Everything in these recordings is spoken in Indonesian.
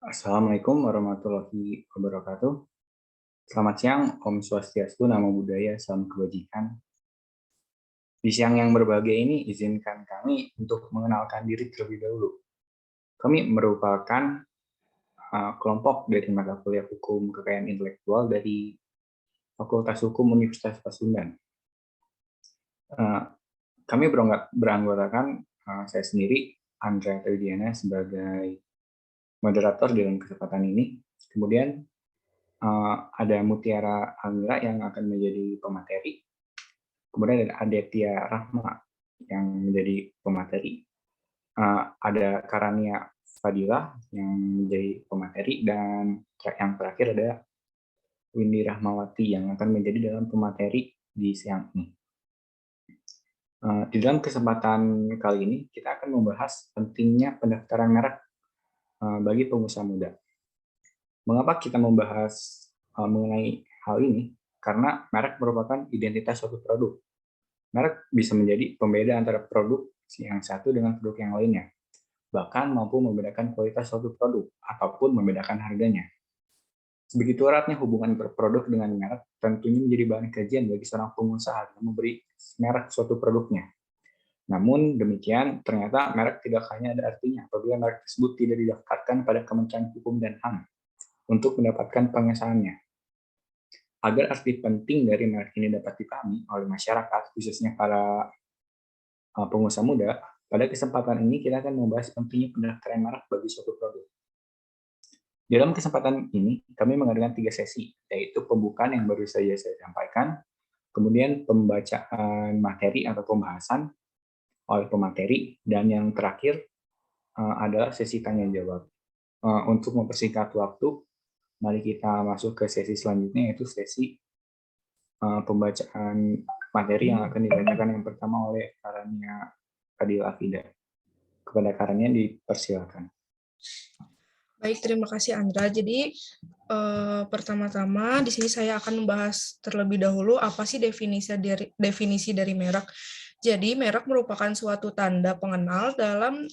Assalamualaikum warahmatullahi wabarakatuh. Selamat siang, Om Swastiastu, Namo Buddhaya, Salam Kebajikan. Di siang yang berbahagia ini, izinkan kami untuk mengenalkan diri terlebih dahulu. Kami merupakan kelompok dari mata kuliah Hukum Kekayaan Intelektual dari Fakultas Hukum Universitas Pasundan. Uh, Kami beranggotakan saya sendiri, Andrea Tridiana, sebagai moderator dalam kesempatan ini. Kemudian ada Mutiara Almira yang akan menjadi pemateri. Kemudian ada Aditya Rahma yang menjadi pemateri. Ada Karania Fadila yang menjadi pemateri, dan yang terakhir ada Windy Rahmawati yang akan menjadi dalam pemateri di siang ini. Di dalam kesempatan kali ini, kita akan membahas pentingnya pendaftaran merek bagi pengusaha muda. Mengapa kita membahas mengenai hal ini? Karena merek merupakan identitas suatu produk. Merek bisa menjadi pembeda antara produk yang satu dengan produk yang lainnya, bahkan mampu membedakan kualitas suatu produk ataupun membedakan harganya. Sebegitu eratnya hubungan berproduk dengan merek tentunya menjadi bahan kajian bagi seorang pengusaha yang memberi merek suatu produknya. Namun demikian, ternyata merek tidak hanya ada artinya apabila merek tersebut tidak didaftarkan pada Kementerian Hukum dan HAM untuk mendapatkan pengesahannya. Agar arti penting dari merek ini dapat dipahami oleh masyarakat, khususnya para pengusaha muda, pada kesempatan ini kita akan membahas pentingnya pendaftaran merek bagi suatu produk. Dalam kesempatan ini, kami mengadakan 3 sesi, yaitu pembukaan yang baru saja saya sampaikan, kemudian pembacaan materi atau pembahasan oleh pemateri, dan yang terakhir adalah sesi tanya-jawab. Untuk mempersingkat waktu, mari kita masuk ke sesi selanjutnya, yaitu sesi pembacaan materi yang akan dibacakan yang pertama oleh Karania Fadil Afida. Kepada Karania dipersilakan. Baik, terima kasih Andra. Jadi pertama-tama di sini saya akan membahas terlebih dahulu apa sih definisi dari merek. Jadi merek merupakan suatu tanda pengenal dalam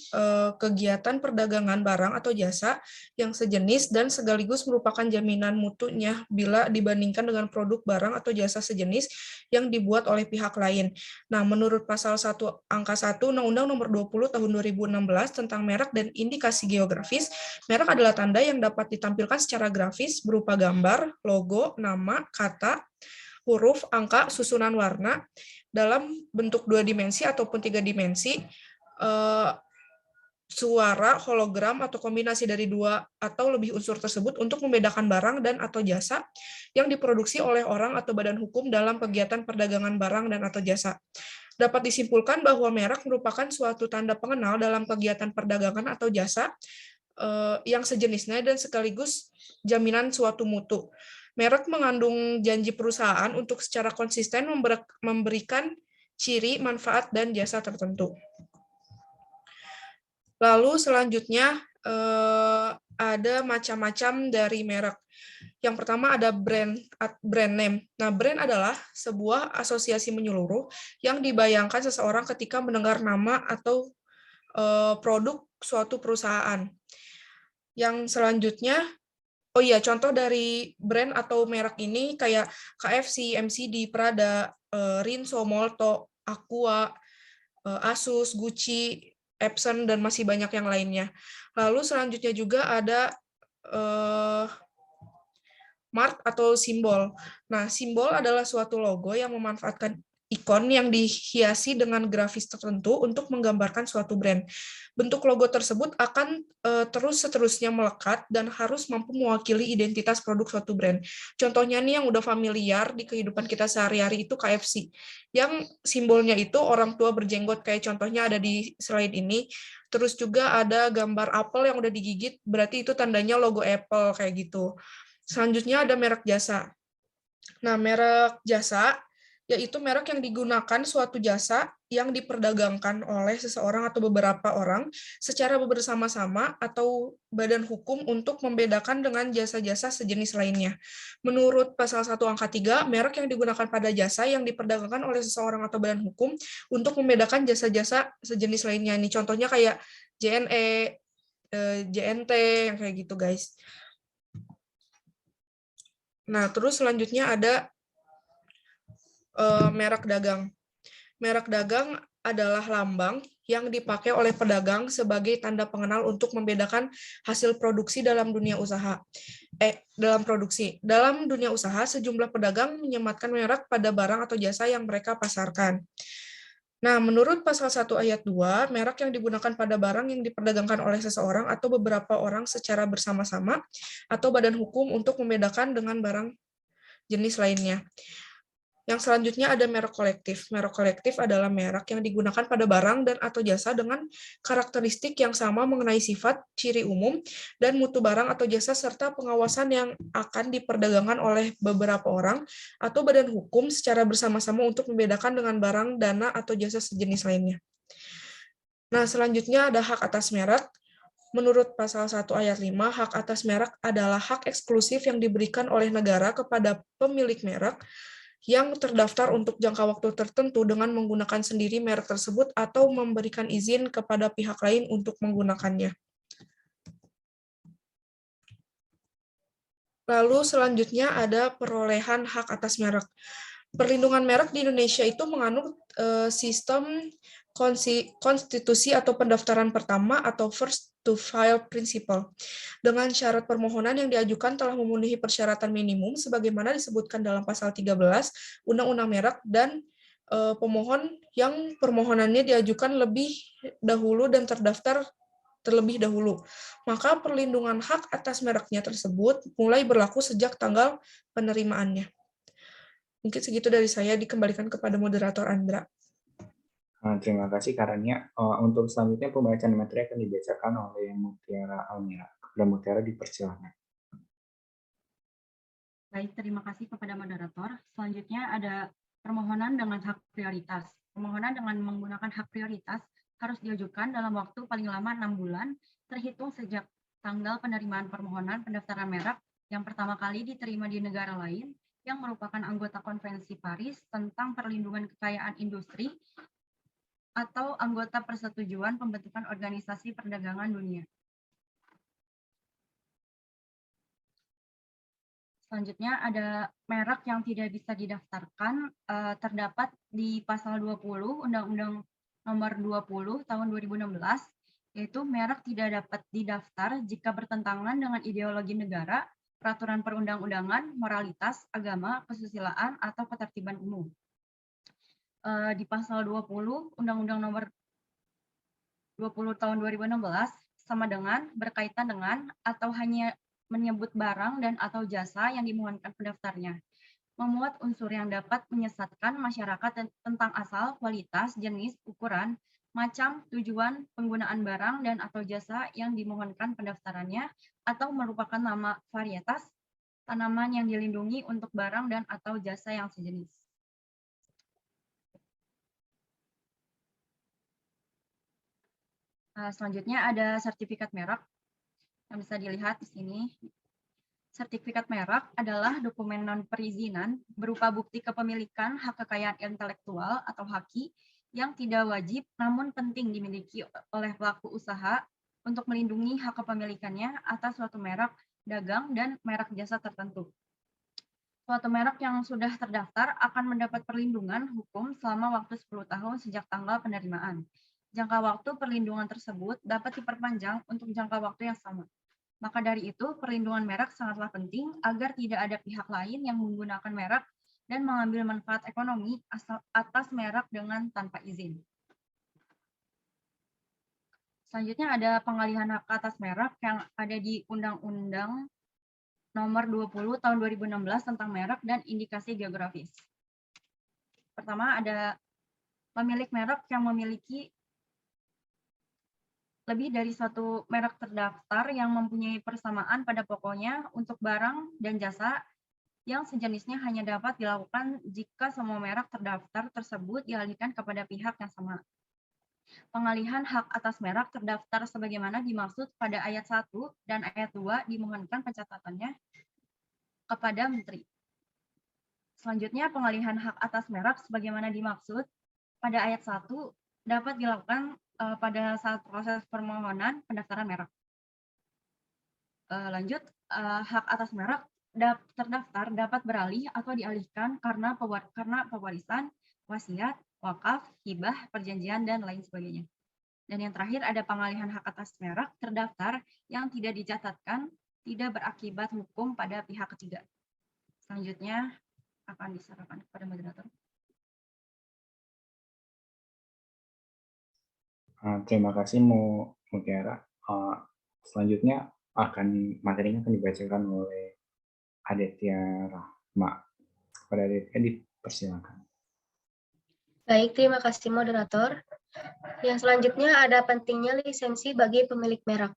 kegiatan perdagangan barang atau jasa yang sejenis dan sekaligus merupakan jaminan mutunya bila dibandingkan dengan produk barang atau jasa sejenis yang dibuat oleh pihak lain. Nah, menurut pasal 1 angka 1 Undang-Undang Nomor 20 Tahun 2016 tentang merek dan indikasi geografis, merek adalah tanda yang dapat ditampilkan secara grafis berupa gambar, logo, nama, kata, huruf, angka, susunan warna dalam bentuk 2 dimensi ataupun 3 dimensi, suara, hologram, atau kombinasi dari 2 atau lebih unsur tersebut untuk membedakan barang dan atau jasa yang diproduksi oleh orang atau badan hukum dalam kegiatan perdagangan barang dan atau jasa. Dapat disimpulkan bahwa merek merupakan suatu tanda pengenal dalam kegiatan perdagangan atau jasa yang sejenisnya dan sekaligus jaminan suatu mutu. Merek mengandung janji perusahaan untuk secara konsisten memberikan ciri, manfaat, dan jasa tertentu. Lalu selanjutnya ada macam-macam dari merek. Yang pertama ada brand name. Nah, brand adalah sebuah asosiasi menyeluruh yang dibayangkan seseorang ketika mendengar nama atau produk suatu perusahaan. Yang selanjutnya, oh iya, contoh dari brand atau merek ini kayak KFC, MCD, Prada, Rinso, Molto, Aqua, Asus, Gucci, Epson, dan masih banyak yang lainnya. Lalu selanjutnya juga ada mark atau simbol. Nah, simbol adalah suatu logo yang memanfaatkan ikon yang dihiasi dengan grafis tertentu untuk menggambarkan suatu brand. Bentuk logo tersebut akan terus-seterusnya melekat dan harus mampu mewakili identitas produk suatu brand. Contohnya nih yang udah familiar di kehidupan kita sehari-hari itu KFC. Yang simbolnya itu orang tua berjenggot, kayak contohnya ada di slide ini. Terus juga ada gambar apel yang udah digigit, berarti itu tandanya logo Apple kayak gitu. Selanjutnya ada merek jasa. Nah, merek jasa yaitu merek yang digunakan suatu jasa yang diperdagangkan oleh seseorang atau beberapa orang secara bersama-sama atau badan hukum untuk membedakan dengan jasa-jasa sejenis lainnya. Menurut pasal 1 angka 3, merek yang digunakan pada jasa yang diperdagangkan oleh seseorang atau badan hukum untuk membedakan jasa-jasa sejenis lainnya. Ini contohnya kayak JNE, JNT, yang kayak gitu, guys. Nah, terus selanjutnya ada merek dagang. Merek dagang adalah lambang yang dipakai oleh pedagang sebagai tanda pengenal untuk membedakan hasil produksi dalam dunia usaha. Dalam dunia usaha, sejumlah pedagang menyematkan merek pada barang atau jasa yang mereka pasarkan. Nah, menurut pasal 1 ayat 2, merek yang digunakan pada barang yang diperdagangkan oleh seseorang atau beberapa orang secara bersama-sama atau badan hukum untuk membedakan dengan barang jenis lainnya. Yang selanjutnya ada merek kolektif. Merek kolektif adalah merek yang digunakan pada barang dan atau jasa dengan karakteristik yang sama mengenai sifat, ciri umum, dan mutu barang atau jasa serta pengawasan yang akan diperdagangkan oleh beberapa orang atau badan hukum secara bersama-sama untuk membedakan dengan barang, dana, atau jasa sejenis lainnya. Nah, selanjutnya ada hak atas merek. Menurut pasal 1 ayat 5, hak atas merek adalah hak eksklusif yang diberikan oleh negara kepada pemilik merek yang terdaftar untuk jangka waktu tertentu dengan menggunakan sendiri merek tersebut atau memberikan izin kepada pihak lain untuk menggunakannya. Lalu selanjutnya ada perolehan hak atas merek. Perlindungan merek di Indonesia itu menganut sistem konstitusi atau pendaftaran pertama atau first to file principle. Dengan syarat permohonan yang diajukan telah memenuhi persyaratan minimum sebagaimana disebutkan dalam pasal 13 Undang-Undang Merek dan pemohon yang permohonannya diajukan lebih dahulu dan terdaftar terlebih dahulu. Maka perlindungan hak atas mereknya tersebut mulai berlaku sejak tanggal penerimaannya. Mungkin segitu dari saya, dikembalikan kepada moderator Andra. Terima kasih Karania. Untuk selanjutnya pembacaan materi akan dibacakan oleh Mutiara Almira. Kepada Mutiara dipersilakan. Baik, terima kasih kepada moderator. Selanjutnya ada permohonan dengan hak prioritas. Permohonan dengan menggunakan hak prioritas harus diajukan dalam waktu paling lama 6 bulan, terhitung sejak tanggal penerimaan permohonan pendaftaran merek yang pertama kali diterima di negara lain yang merupakan anggota Konvensi Paris tentang perlindungan kekayaan industri atau anggota persetujuan pembentukan organisasi perdagangan dunia. Selanjutnya ada merek yang tidak bisa didaftarkan terdapat di pasal 20 Undang-Undang Nomor 20 Tahun 2016, yaitu merek tidak dapat didaftar jika bertentangan dengan ideologi negara, peraturan perundang-undangan, moralitas, agama, kesusilaan, atau ketertiban umum. Di pasal 20 Undang-Undang Nomor 20 Tahun 2016 sama dengan berkaitan dengan atau hanya menyebut barang dan atau jasa yang dimohonkan pendaftarnya, memuat unsur yang dapat menyesatkan masyarakat tentang asal, kualitas, jenis, ukuran, macam, tujuan, penggunaan barang dan atau jasa yang dimohonkan pendaftarannya, atau merupakan nama varietas, tanaman yang dilindungi untuk barang dan atau jasa yang sejenis. Selanjutnya ada sertifikat merek yang bisa dilihat di sini. Sertifikat merek adalah dokumen non-perizinan berupa bukti kepemilikan hak kekayaan intelektual atau HAKI yang tidak wajib namun penting dimiliki oleh pelaku usaha untuk melindungi hak kepemilikannya atas suatu merek dagang dan merek jasa tertentu. Suatu merek yang sudah terdaftar akan mendapat perlindungan hukum selama waktu 10 tahun sejak tanggal penerimaan. Jangka waktu perlindungan tersebut dapat diperpanjang untuk jangka waktu yang sama. Maka dari itu, perlindungan merek sangatlah penting agar tidak ada pihak lain yang menggunakan merek dan mengambil manfaat ekonomi atas merek dengan tanpa izin. Selanjutnya ada pengalihan hak atas merek yang ada di Undang-Undang Nomor 20 Tahun 2016 tentang merek dan indikasi geografis. Pertama, ada pemilik merek yang memiliki lebih dari satu merek terdaftar yang mempunyai persamaan pada pokoknya untuk barang dan jasa yang sejenisnya hanya dapat dilakukan jika semua merek terdaftar tersebut dialihkan kepada pihak yang sama. Pengalihan hak atas merek terdaftar sebagaimana dimaksud pada ayat 1 dan ayat 2 dimohonkan pencatatannya kepada Menteri. Selanjutnya, pengalihan hak atas merek sebagaimana dimaksud pada ayat 1 dapat dilakukan pada saat proses permohonan pendaftaran merek. Lanjut, hak atas merek terdaftar dapat beralih atau dialihkan karena pewarisan, wasiat, wakaf, hibah, perjanjian, dan lain sebagainya. Dan yang terakhir ada pengalihan hak atas merek terdaftar yang tidak dicatatkan tidak berakibat hukum pada pihak ketiga. Selanjutnya akan diserahkan kepada moderator. Terima kasih Mutiara. Selanjutnya materinya akan dibacakan oleh Aditya Rahma. Kepada Aditya dipersilakan. Baik, terima kasih moderator. Yang selanjutnya ada pentingnya lisensi bagi pemilik merek.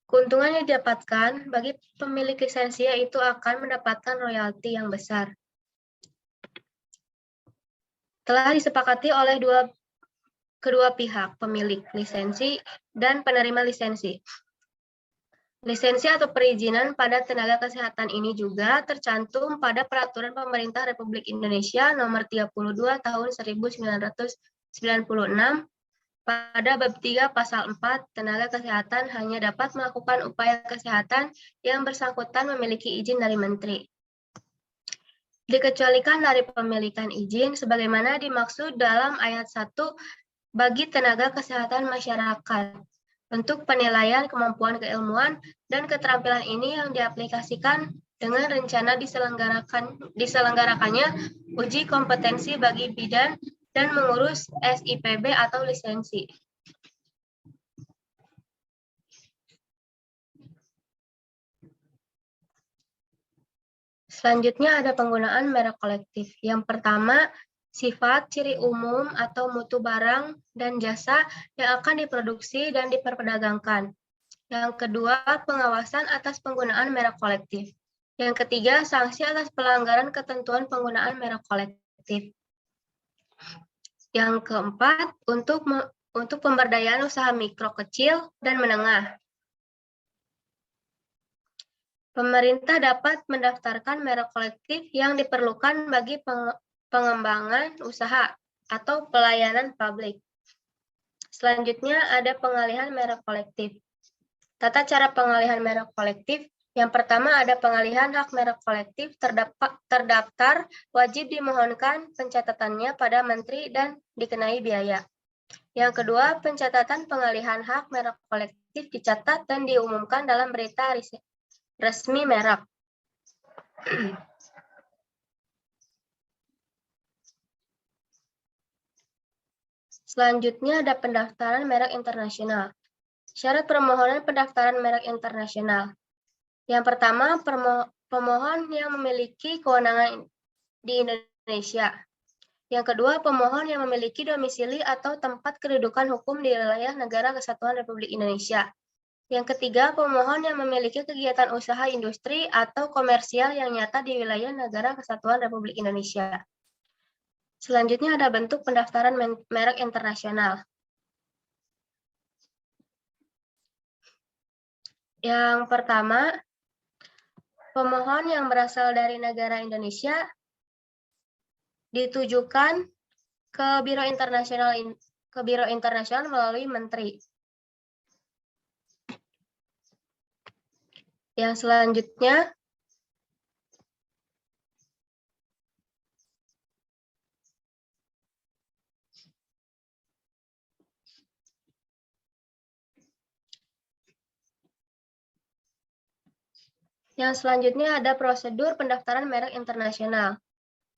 Keuntungan yang didapatkan bagi pemilik lisensi yaitu akan mendapatkan royalti yang besar. Telah disepakati oleh kedua pihak, pemilik lisensi dan penerima lisensi. Lisensi atau perizinan pada tenaga kesehatan ini juga tercantum pada Peraturan Pemerintah Republik Indonesia Nomor 32 Tahun 1996 pada bab 3 pasal 4, tenaga kesehatan hanya dapat melakukan upaya kesehatan yang bersangkutan memiliki izin dari menteri. Dikecualikan dari pemilikan izin sebagaimana dimaksud dalam ayat 1 bagi tenaga kesehatan masyarakat. Untuk penilaian kemampuan keilmuan dan keterampilan ini yang diaplikasikan dengan rencana diselenggarakannya uji kompetensi bagi bidan dan mengurus SIPB atau lisensi. Selanjutnya ada penggunaan merek kolektif. Yang pertama, sifat, ciri umum, atau mutu barang dan jasa yang akan diproduksi dan diperdagangkan. Yang kedua, pengawasan atas penggunaan merek kolektif. Yang ketiga, sanksi atas pelanggaran ketentuan penggunaan merek kolektif. Yang keempat, untuk pemberdayaan usaha mikro, kecil, dan menengah. Pemerintah dapat mendaftarkan merek kolektif yang diperlukan bagi pengembangan usaha atau pelayanan publik. Selanjutnya ada pengalihan merek kolektif. Tata cara pengalihan merek kolektif. Yang pertama ada pengalihan hak merek kolektif terdaftar wajib dimohonkan pencatatannya pada menteri dan dikenai biaya. Yang kedua, pencatatan pengalihan hak merek kolektif dicatat dan diumumkan dalam berita resmi merek. Selanjutnya ada pendaftaran merek internasional. Syarat permohonan pendaftaran merek internasional. Yang pertama, pemohon yang memiliki kewenangan di Indonesia. Yang kedua, pemohon yang memiliki domisili atau tempat kedudukan hukum di wilayah Negara Kesatuan Republik Indonesia. Yang ketiga, pemohon yang memiliki kegiatan usaha industri atau komersial yang nyata di wilayah Negara Kesatuan Republik Indonesia. Selanjutnya ada bentuk pendaftaran merek internasional. Yang pertama, pemohon yang berasal dari negara Indonesia ditujukan ke Biro Internasional melalui menteri. Yang selanjutnya ada prosedur pendaftaran merek internasional.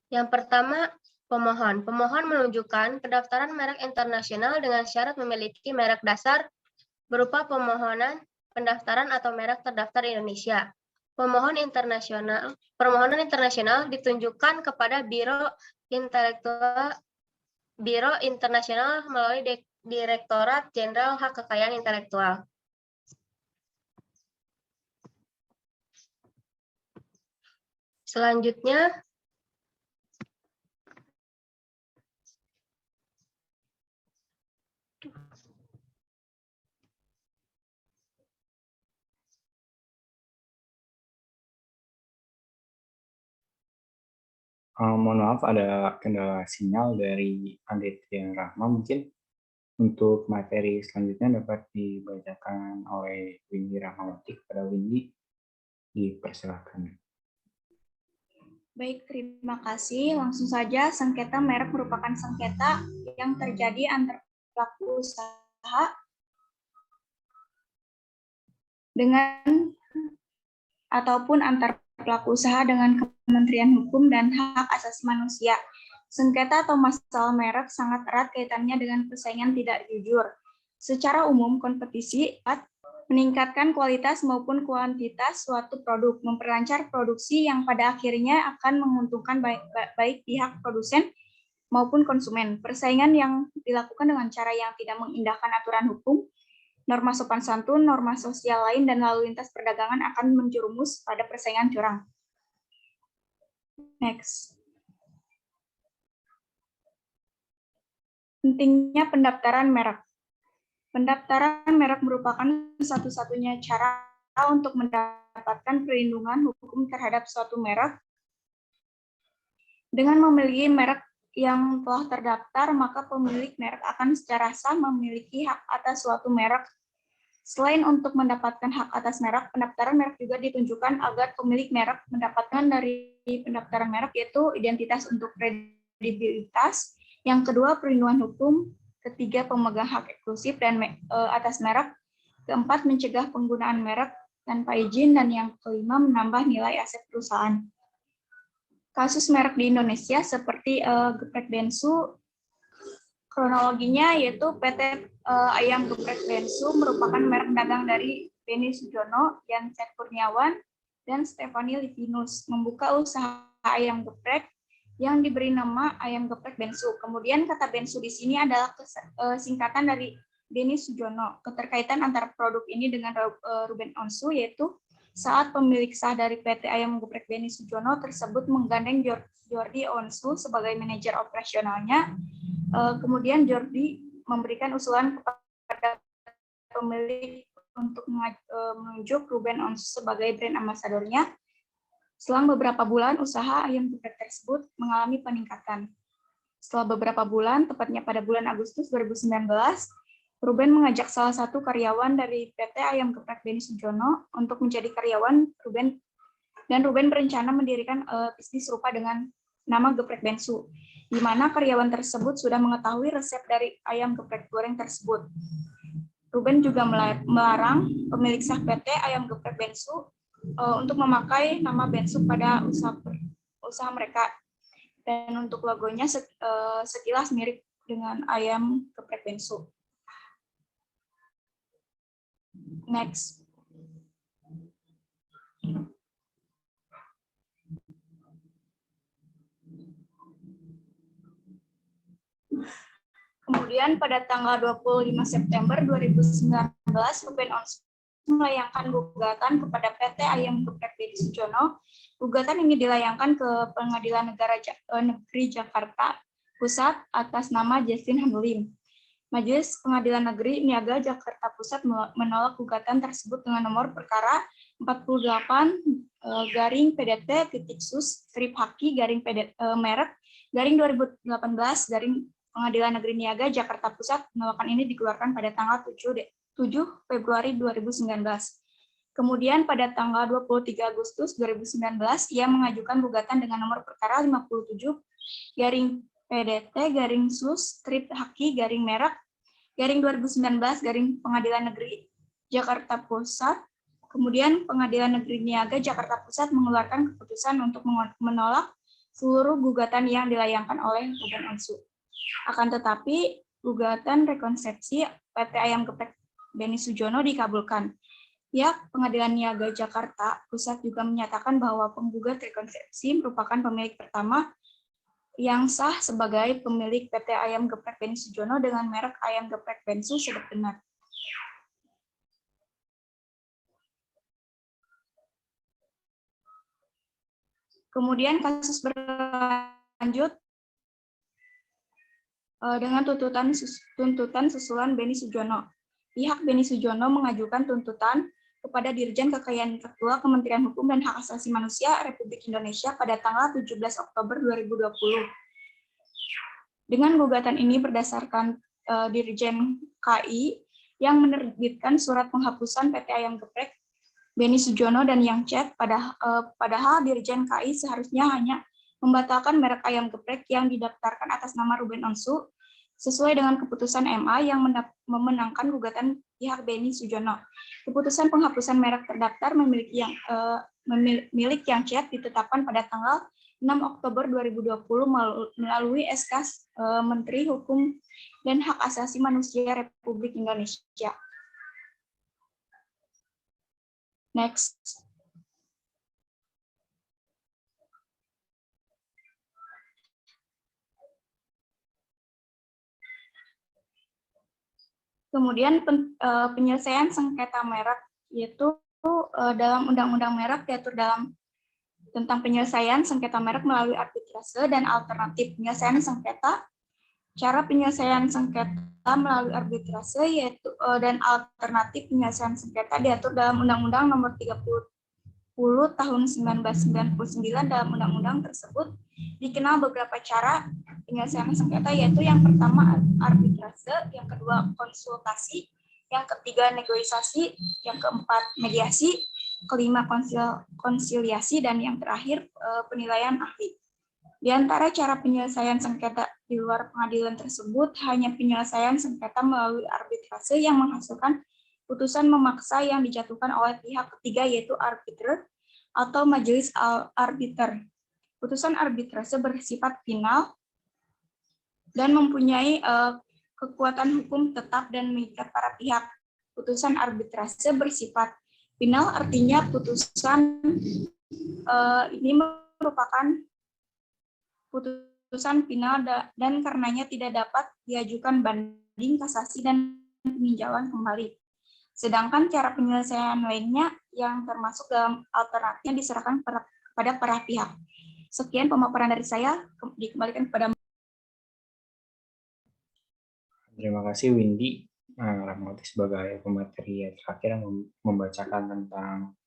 Yang pertama, pemohon. Pemohon menunjukkan pendaftaran merek internasional dengan syarat memiliki merek dasar berupa permohonan pendaftaran atau merek terdaftar Indonesia. Permohonan internasional ditunjukkan kepada Biro Internasional melalui Direktorat Jenderal Hak Kekayaan Intelektual. Selanjutnya, mohon maaf ada kendala sinyal dari Aditya Rahma mungkin. Untuk materi selanjutnya dapat dibacakan oleh Windy Rahmawati. Kepada Windy, dipersilakan. Baik, terima kasih. Langsung saja, sengketa merek merupakan sengketa yang terjadi antar pelaku usaha dengan ataupun antar pelaku usaha dengan Kementerian Hukum dan Hak Asasi Manusia. Sengketa atau masalah merek sangat erat kaitannya dengan persaingan tidak jujur. Secara umum, kompetisi meningkatkan kualitas maupun kuantitas suatu produk, memperlancar produksi yang pada akhirnya akan menguntungkan baik pihak produsen maupun konsumen. Persaingan yang dilakukan dengan cara yang tidak mengindahkan aturan hukum, norma sopan santun, norma sosial lain, dan lalu lintas perdagangan akan menjerumus pada persaingan curang. Next. Pentingnya pendaftaran merek. Pendaftaran merek merupakan satu-satunya cara untuk mendapatkan perlindungan hukum terhadap suatu merek. Dengan memiliki merek yang telah terdaftar, maka pemilik merek akan secara sah memiliki hak atas suatu merek. Selain untuk mendapatkan hak atas merek, pendaftaran merek juga ditunjukkan agar pemilik merek mendapatkan dari pendaftaran merek, yaitu identitas untuk kredibilitas, yang kedua perlindungan hukum, ketiga pemegang hak eksklusif dan atas merek, keempat mencegah penggunaan merek tanpa izin, dan yang kelima menambah nilai aset perusahaan. Kasus merek di Indonesia seperti Geprek Bensu, kronologinya yaitu PT Ayam Geprek Bensu merupakan merek dagang dari Beni Sujono, Janset Kurniawan, dan Stefani Livinus, membuka usaha ayam geprek yang diberi nama Ayam Geprek Bensu. Kemudian kata Bensu di sini adalah singkatan dari Beni Sujono. Keterkaitan antara produk ini dengan Ruben Onsu yaitu saat pemilik sah dari PT Ayam Geprek Beni Sujono tersebut menggandeng Jordi Onsu sebagai manajer operasionalnya. Kemudian Jordi memberikan usulan kepada pemilik untuk menunjuk Ruben Onsu sebagai brand ambasadornya. Selang beberapa bulan, usaha ayam geprek tersebut mengalami peningkatan. Setelah beberapa bulan, tepatnya pada bulan Agustus 2019, Ruben mengajak salah satu karyawan dari PT Ayam Geprek Beni Sujono untuk menjadi karyawan Ruben, dan Ruben berencana mendirikan bisnis serupa dengan nama Geprek Bensu, di mana karyawan tersebut sudah mengetahui resep dari ayam geprek goreng tersebut. Ruben juga melarang pemilik sah PT Ayam Geprek Bensu untuk memakai nama Bensu pada usaha mereka. Dan untuk logonya sekilas mirip dengan ayam geprek Bensu. Next. Kemudian pada tanggal 25 September 2019, Ruben Onsu melayangkan gugatan kepada PT Ayam Geprek Beni Sujono. Gugatan ini dilayangkan ke Pengadilan Negeri Jakarta Pusat atas nama Justin Handolim. Majelis Pengadilan Negeri Niaga Jakarta Pusat menolak gugatan tersebut dengan nomor perkara 48-Haki-PDT-Sus-Haki-merek-2018- Pengadilan Negeri Niaga Jakarta Pusat. Penolakan ini dikeluarkan pada tanggal 7 Februari 2019. Kemudian pada tanggal 23 Agustus 2019, ia mengajukan gugatan dengan nomor perkara 57-PDT-Sus-Haki-merek-2019- Pengadilan Negeri Jakarta Pusat. Kemudian Pengadilan Negeri Niaga Jakarta Pusat mengeluarkan keputusan untuk menolak seluruh gugatan yang dilayangkan oleh Ruben Onsu. Akan tetapi, gugatan rekonsepsi PT Ayam Geprek Beni Sujono dikabulkan. Pihak Pengadilan Niaga Jakarta Pusat juga menyatakan bahwa penggugat rekonsepsi merupakan pemilik pertama yang sah sebagai pemilik PT Ayam Geprek Beni Sujono dengan merek Ayam Geprek Bensu sudah benar. Kemudian kasus berlanjut dengan tuntutan susulan Beni Sujono. Pihak Beni Sujono mengajukan tuntutan kepada Dirjen Kekayaan Intelektual Kementerian Hukum dan Hak Asasi Manusia Republik Indonesia pada tanggal 17 Oktober 2020. Dengan gugatan ini berdasarkan Dirjen KI yang menerbitkan surat penghapusan PT Ayam Geprek Beni Sujono dan Yang Chat, padahal Dirjen KI seharusnya hanya membatalkan merek ayam geprek yang didaftarkan atas nama Ruben Onsu sesuai dengan keputusan MA yang memenangkan gugatan pihak Beni Sujono. Keputusan penghapusan merek terdaftar milik Yang Chat ditetapkan pada tanggal 6 Oktober 2020 melalui SK Menteri Hukum dan Hak Asasi Manusia Republik Indonesia. Next. Kemudian penyelesaian sengketa merek, yaitu dalam Undang-Undang Merek diatur tentang penyelesaian sengketa merek melalui arbitrase dan alternatif penyelesaian sengketa. Cara penyelesaian sengketa melalui arbitrase yaitu dan alternatif penyelesaian sengketa diatur dalam Undang-Undang Nomor 30 Tahun 1999. Dalam undang-undang tersebut dikenal beberapa cara penyelesaian sengketa, yaitu yang pertama arbitrase, yang kedua konsultasi, yang ketiga negosiasi, yang keempat mediasi, kelima konsiliasi, dan yang terakhir penilaian ahli. Di antara cara penyelesaian sengketa di luar pengadilan tersebut, hanya penyelesaian sengketa melalui arbitrase yang menghasilkan putusan memaksa yang dijatuhkan oleh pihak ketiga, yaitu arbiter atau majelis arbiter. Putusan arbitrase bersifat final dan mempunyai kekuatan hukum tetap dan mengikat para pihak. Putusan arbitrase bersifat final artinya putusan ini merupakan putusan final dan karenanya tidak dapat diajukan banding, kasasi, dan peninjauan kembali. Sedangkan cara penyelesaian lainnya yang termasuk dalam alternatifnya diserahkan pada para pihak. Sekian pemaparan dari saya, dikembalikan kepada. Terima kasih Windy Rahmawati sebagai pemateri terakhir yang membacakan tentang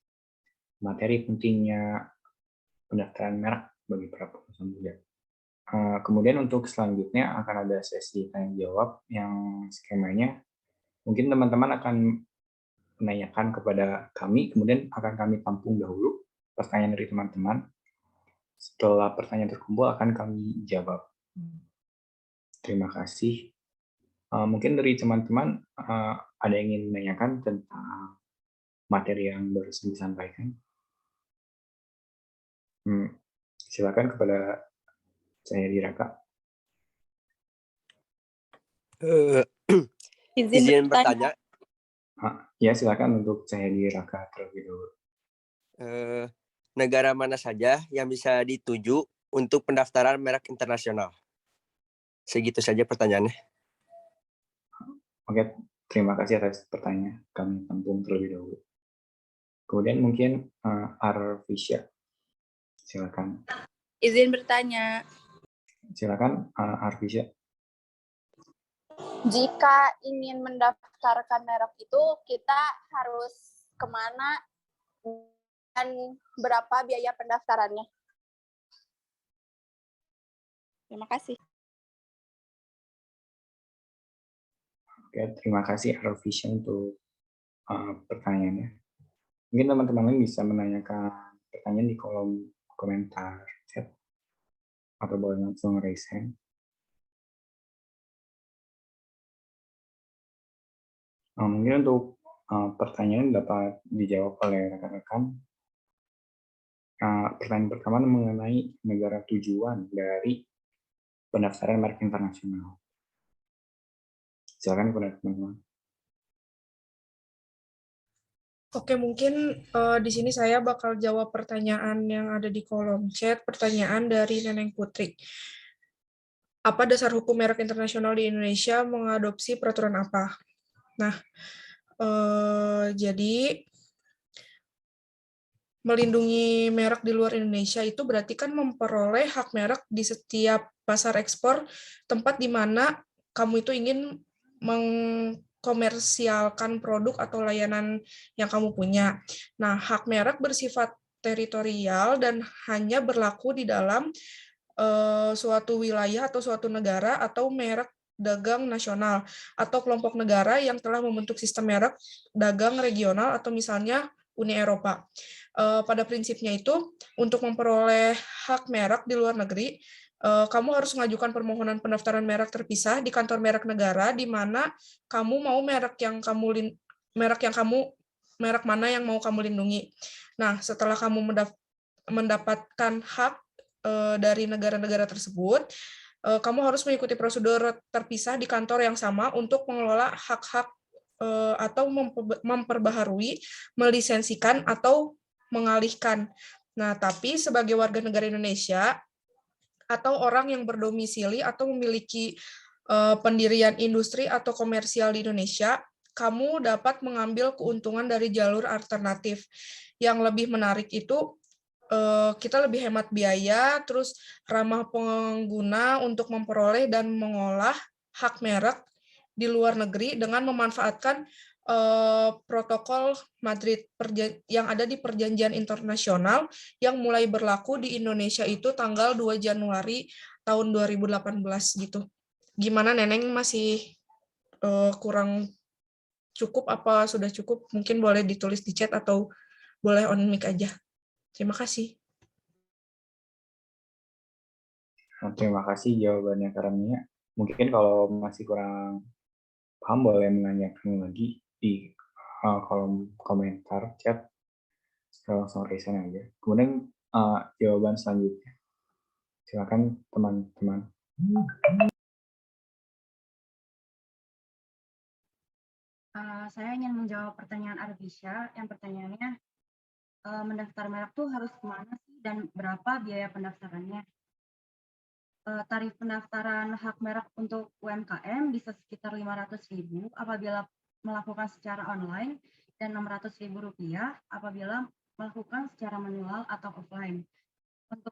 materi pentingnya pendaftaran merek bagi para pengusaha muda. Kemudian untuk selanjutnya akan ada sesi tanya jawab yang skemanya mungkin teman-teman akan menanyakan kepada kami, kemudian akan kami tampung dahulu pertanyaan dari teman-teman. Setelah pertanyaan terkumpul akan kami jawab. Terima kasih. Mungkin dari teman-teman ada yang ingin menanyakan tentang materi yang baru disampaikan. Silakan kepada saya Diraka. Izin bertanya. Ya, silakan untuk saya Diraka terlebih dahulu. Negara mana saja yang bisa dituju untuk pendaftaran merek internasional? Segitu saja pertanyaannya. Oke, terima kasih atas pertanyaan. Kami tampung terlebih dahulu. Kemudian mungkin Arvisya, silakan. Izin bertanya. Silakan Arvisya. Jika ingin mendaftarkan merek itu, kita harus kemana dan berapa biaya pendaftarannya? Terima kasih. Oke, terima kasih Arvisya untuk pertanyaannya. Mungkin teman-teman bisa menanyakan pertanyaan di kolom komentar chat atau boleh langsung raise hand. Mungkin untuk pertanyaan dapat dijawab oleh rekan-rekan. Pertanyaan pertama mengenai negara tujuan dari pendaftaran merek internasional. Silakan kepada teman-teman. Oke, mungkin di sini saya bakal jawab pertanyaan yang ada di kolom chat. Pertanyaan dari Neneng Putri. Apa dasar hukum merek internasional di Indonesia mengadopsi peraturan apa? Nah, jadi melindungi merek di luar Indonesia itu berarti kan memperoleh hak merek di setiap pasar ekspor tempat di mana kamu itu ingin mengkomersialkan produk atau layanan yang kamu punya. Nah, hak merek bersifat teritorial dan hanya berlaku di dalam suatu wilayah atau suatu negara, atau merek dagang nasional atau kelompok negara yang telah membentuk sistem merek dagang regional atau misalnya Uni Eropa. Pada prinsipnya itu, untuk memperoleh hak merek di luar negeri, kamu harus mengajukan permohonan pendaftaran merek terpisah di kantor merek negara, di mana kamu mau merek mana yang mau kamu lindungi. Nah, setelah kamu mendapatkan hak dari negara-negara tersebut, kamu harus mengikuti prosedur terpisah di kantor yang sama untuk mengelola hak-hak atau memperbaharui, melisensikan, atau mengalihkan. Nah, tapi sebagai warga negara Indonesia atau orang yang berdomisili atau memiliki pendirian industri atau komersial di Indonesia, kamu dapat mengambil keuntungan dari jalur alternatif. Yang lebih menarik itu kita lebih hemat biaya, terus ramah pengguna untuk memperoleh dan mengolah hak merek di luar negeri dengan memanfaatkan protokol Madrid yang ada di perjanjian internasional yang mulai berlaku di Indonesia itu tanggal 2 Januari tahun 2018 gitu. Gimana Neneng, masih kurang cukup apa sudah cukup? Mungkin boleh ditulis di chat atau boleh on mic aja. Terima kasih. Terima kasih jawabannya Karunia. Mungkin kalau masih kurang paham boleh menanyakan lagi di kolom komentar chat. Langsung raise aja. Kemudian jawaban selanjutnya. Silakan teman-teman. Saya ingin menjawab pertanyaan Arvisha. Yang pertanyaannya, mendaftar merek tuh harus kemana sih dan berapa biaya pendaftarannya? Tarif pendaftaran hak merek untuk UMKM bisa sekitar 500.000 apabila melakukan secara online dan Rp600.000 apabila melakukan secara manual atau offline. Untuk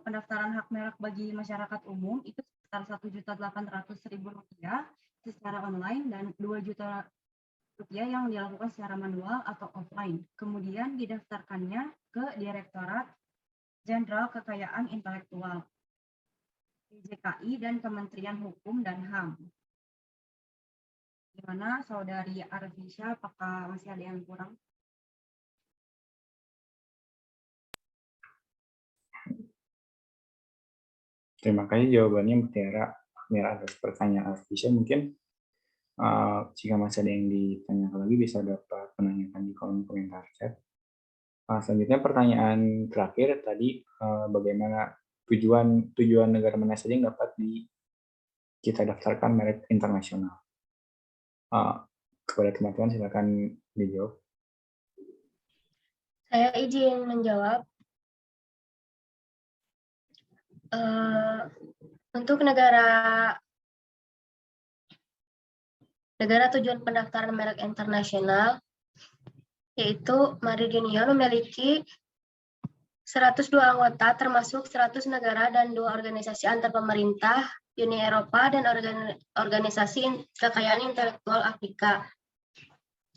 pendaftaran hak merek bagi masyarakat umum itu sekitar Rp1.800.000 secara online dan Rp2 juta yang dilakukan secara manual atau offline. Kemudian didaftarkannya ke Direktorat Jenderal Kekayaan Intelektual, DJKI, dan Kementerian Hukum dan HAM. Gimana Saudari Arvisha, apakah masih ada yang kurang? Terima kasih jawabannya Mutiara atas pertanyaan Arvisha. Mungkin jika masih ada yang ditanyakan lagi bisa dapat menanyakan di kolom komentar chat. Selanjutnya pertanyaan terakhir tadi, bagaimana tujuan negara mana saja yang dapat kita daftarkan merek internasional. Kepada teman-teman silakan dijawab. Saya izin menjawab. Untuk negara tujuan pendaftaran merek internasional, yaitu Madrid Union memiliki 102 anggota termasuk 100 negara dan 2 organisasi antar pemerintah, Uni Eropa, dan organisasi kekayaan intelektual Afrika,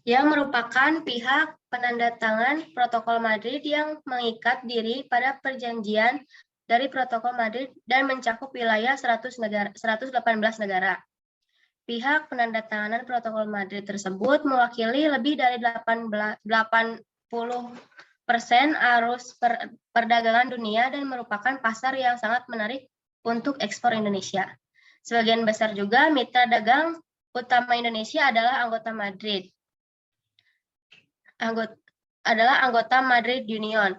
yang merupakan pihak penandatangan Protokol Madrid yang mengikat diri pada perjanjian dari Protokol Madrid dan mencakup wilayah 118 negara. Pihak penandatanganan Protokol Madrid tersebut mewakili lebih dari 80% arus perdagangan dunia dan merupakan pasar yang sangat menarik untuk ekspor Indonesia. Sebagian besar juga mitra dagang utama Indonesia adalah anggota Madrid Union.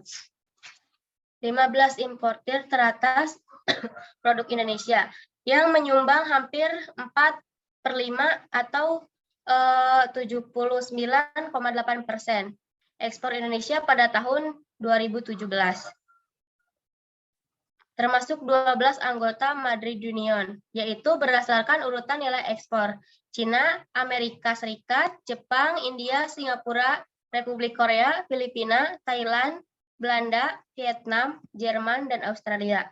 15 importir teratas produk Indonesia yang menyumbang hampir 4/5 atau 79,8% ekspor Indonesia pada tahun 2017. Termasuk 12 anggota Madrid Union, yaitu berdasarkan urutan nilai ekspor: Cina, Amerika Serikat, Jepang, India, Singapura, Republik Korea, Filipina, Thailand, Belanda, Vietnam, Jerman, dan Australia.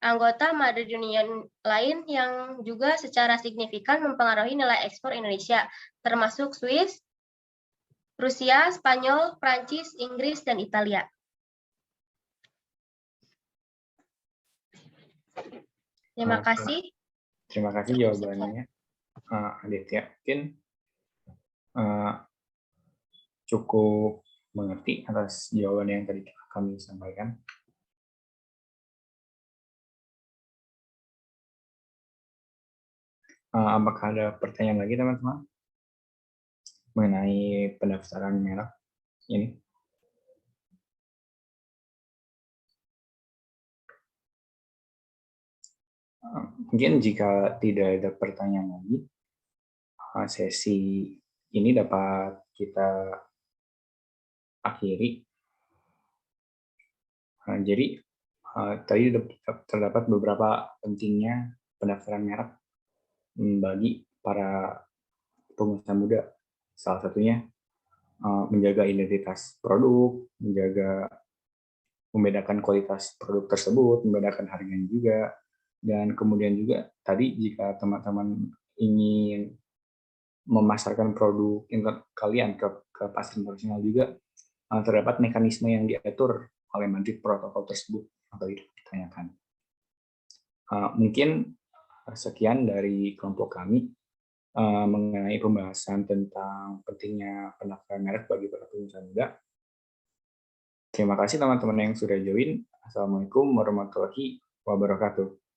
Anggota Madrid Union lain yang juga secara signifikan mempengaruhi nilai ekspor Indonesia, termasuk Swiss, Rusia, Spanyol, Prancis, Inggris, dan Italia. Terima kasih. Terima kasih jawabannya, Aditya. Mungkin cukup mengerti atas jawaban yang tadi kami sampaikan. Apakah ada pertanyaan lagi, teman-teman, mengenai pendaftaran merek ini? Mungkin jika tidak ada pertanyaan lagi, sesi ini dapat kita akhiri. Jadi tadi terdapat beberapa pentingnya pendaftaran merek bagi para pengusaha muda. Salah satunya menjaga identitas produk, membedakan kualitas produk tersebut, membedakan harganya juga, dan kemudian juga tadi jika teman-teman ingin memasarkan produk kalian ke pasar internasional juga terdapat mekanisme yang diatur oleh Madrid Protokol tersebut atau itu ditanyakan. Mungkin sekian dari kelompok kami mengenai pembahasan tentang pentingnya pendaftaran merek bagi para pengusaha muda. Terima kasih teman-teman yang sudah join. Assalamualaikum warahmatullahi wabarakatuh.